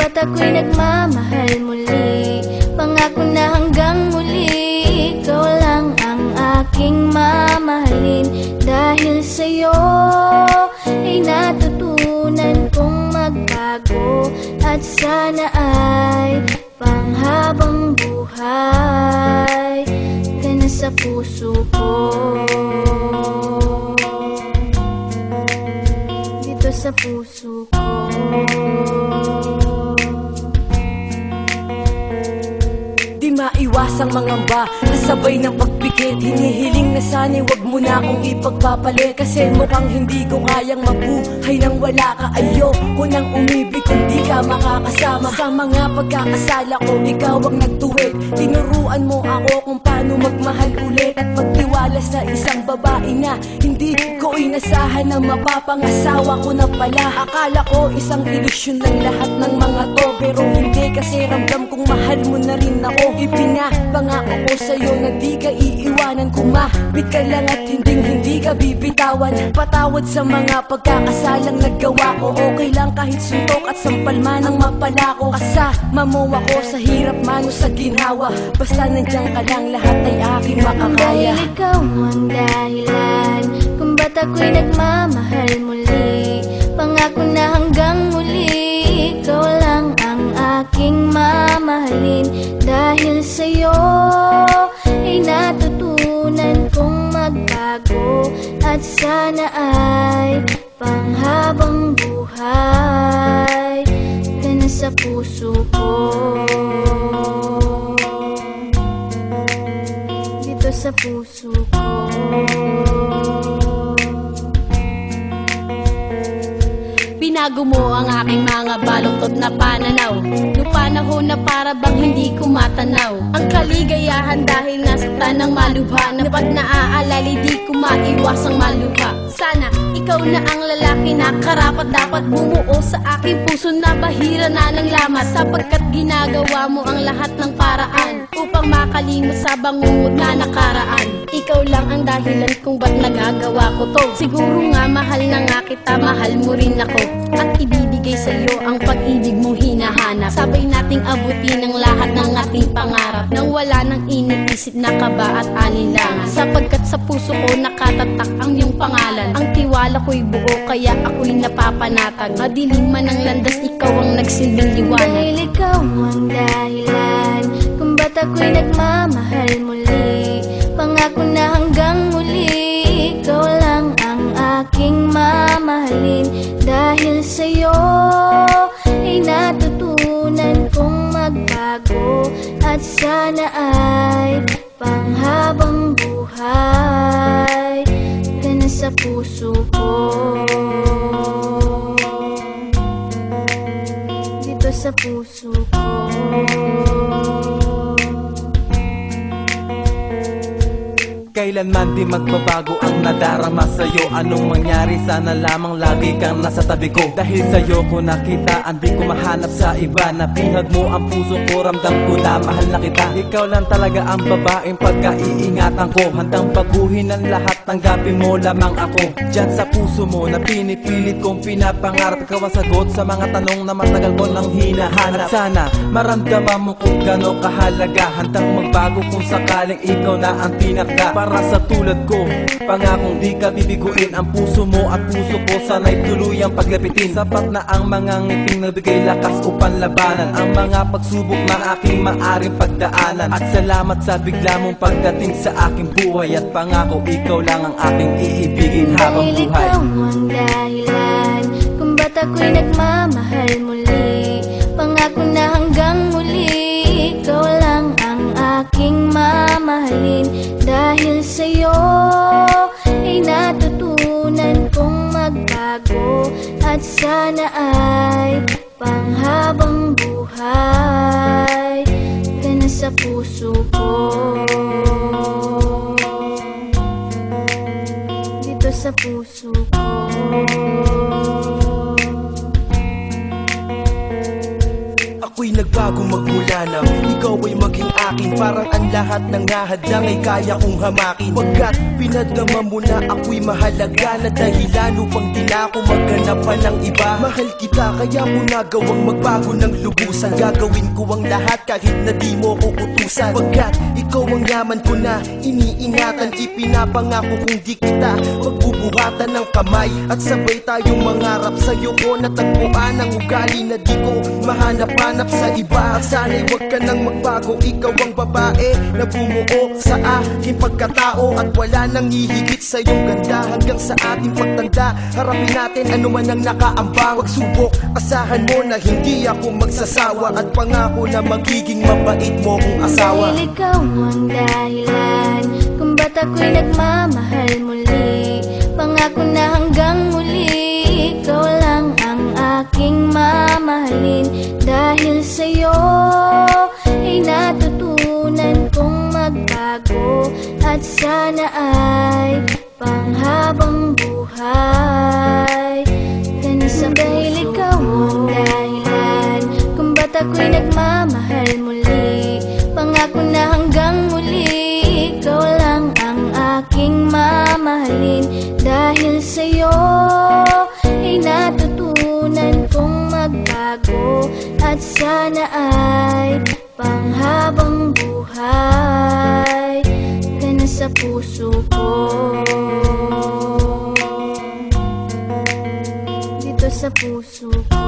ba't ako'y nagmamahal muli? Pangako na hanggang muli, ikaw lang ang aking mamahalin. Dahil sa'yo ay natutunan kong magbago, at sana ay panghabang buhay ka na sa puso ko. Dito sa puso ko. Di maiwasang mangamba, kasabay ng pagpikit. Hinihiling na sana'y wag mo na akong ipagpapalit, kasi mukhang hindi ko kayang mabuhay nang wala ka. Ayoko nang umibig kung di ka makakasama. Sa mga pagkakasala ko, ikaw ang nagtuwid. Tinuruan mo ako kung paano magmahal ulit, at pagtiwala sa isang babae na hindi ko inasahan na mapapangasawa ko na pala. Akala ko isang ilusyon ng lahat ng mga to, pero hindi, kasi ramdam kong mahal mo na rin ako. Ipinapangako ko sa'yo na di ka iiwanan. Kumapit ka lang at hindi ka bibitawan. Patawad sa mga pagkakasalang nagawa ko. Okay lang kahit suntok at sampal man ang mapala ko. Kasama mo ako sa hirap man o sa ginhawa. Basta nandiyan ka lang, lahat ay aking makakaya. Dahil ikaw ang dahilan kung ba't ako'y nagmamahal muli. Pangako na hanggang muli, ikaw lang ang aking mamahalin. Dahil sa'yo ay natutunan kong magbago, at sana ay panghabang buhay ka na sa puso ko. Dito sa puso ko. Binago mo ang aking mga baluktot na pananaw, nung panahon na para bang hindi ko matanaw ang kaligayahan, dahil nasaktan ng maluha, na pag naaalala di ko maiwasang maluha. Sana ikaw na ang lalaki na karapat dapat bumuo sa aking puso, na bahira na ng lamat, sapagkat ginagawa mo ang lahat ng paraan upang makalimot sa bangungot na nakaraan. Ikaw lang ang dahilan kung ba't nagagawa ko to. Siguro nga mahal na nga kita, mahal mo rin ako, at ibibigay sa iyo ang pag-ibig mong hinahanap. Sabay nating abutin ang lahat ng ating pangarap, nang wala nang iniisip na kaba at alinlangan, sapagkat sa puso ko nakatatak ang iyong pangalan. Ang tiwala ko'y buo, kaya ako'y napapanatag. Madilim man ang landas, ikaw ang nagsilbing liwanag. Dahil ikaw ang dahilan kung ba't ako'y nagmamahal muli. Pangako na hanggang muli, ikaw lang ang aking mamahalin. Dahil sa'yo ay natutunan kong magbago, at sana ay panghabang buhay ka na sa puso ko. Dito sa puso ko. Kailanman di magbabago ang nadarama sa'yo. Anong mangyari, sana lamang lagi kang nasa tabi ko. Dahil sa'yo ko nakitaan, di ko mahanap sa iba. Napihag mo ang puso ko, ramdam ko na mahal na kita. Ikaw lang talaga ang babaeng pagkaiingatan ko. Handang baguhin ang lahat, tanggapin mo lamang ako. Diyan sa puso mo na pinipilit kong pinapangarap, ikaw ang sagot sa mga tanong na matagal ko nang hinahanap. Sana maramdaman mo kung gano'ng kahalaga, handang magbago kung sakaling ikaw na ang tinakda. Para sa tulad ko, pangakong di ka bibiguin. Ang puso mo at puso ko sana'y tuluyang paglapitin. Sapat na ang mga ngiping nagbigay lakas upang labanan ang mga pagsubok na aking maaring pagdaanan. At salamat sa bigla mong pagdating sa aking buhay, at pangako ikaw lang ang aking iibigin habang Dahil buhay. ikaw ang dahilan kung ba't ako'y nagmamahal muli. Pangako na hanggang muli, ikaw lang ang aking mamahalin. Dahil sa'yo ay natutunan kong magbago, at sana ay panghabang buhay ka na sa puso ko. Dito sa puso ko. Ako'y nagbago magmula nang ikaw ay maging akin. Parang ang lahat ng nahadlang ay kaya kong hamakin. Pagkat pinadama mo na ako'y mahalaga na dahilan upang di na ako maghanap pa ng iba. Mahal kita kaya ko nagawang magbago ng lubusan. Gagawin ko ang lahat kahit na di mo ko utusan. Pagkat ikaw ang yaman ko na iniingatan. Ipinapangako kung di kita magbubuhatan ng kamay. At sabay tayong mangarap sa'yo ko natagpuan ang ugali na di ko mahanap-hanap sa iba. At sana'y huwag ka nang magbago. Ikaw ang babae na bumuo sa aking pagkatao. At wala nang hihigit sa iyong ganda hanggang sa ating pagtanda. Harapin natin ano man ang nakaambang. Pagsubok, asahan mo na hindi ako magsasawa. At pangako na magiging mabait mo kong asawa. Dahil ikaw ang dahilan kung ba't ako'y nagmamahal muli. Pangako na hanggang muli ikaw lang ang aking mamahalin. Dahil sa'yo ay natutunan kong magbago. At sana ay panghabang buhay ka na sa dahil ikaw ang dahilan kung ba't ako'y nagmamahal muli. Pangako na hanggang muli ikaw lang ang aking mamahalin. Dahil sa'yo ay natutunan kong magbago. At sana ay panghabang buhay ka na sa puso ko. Dito sa puso ko.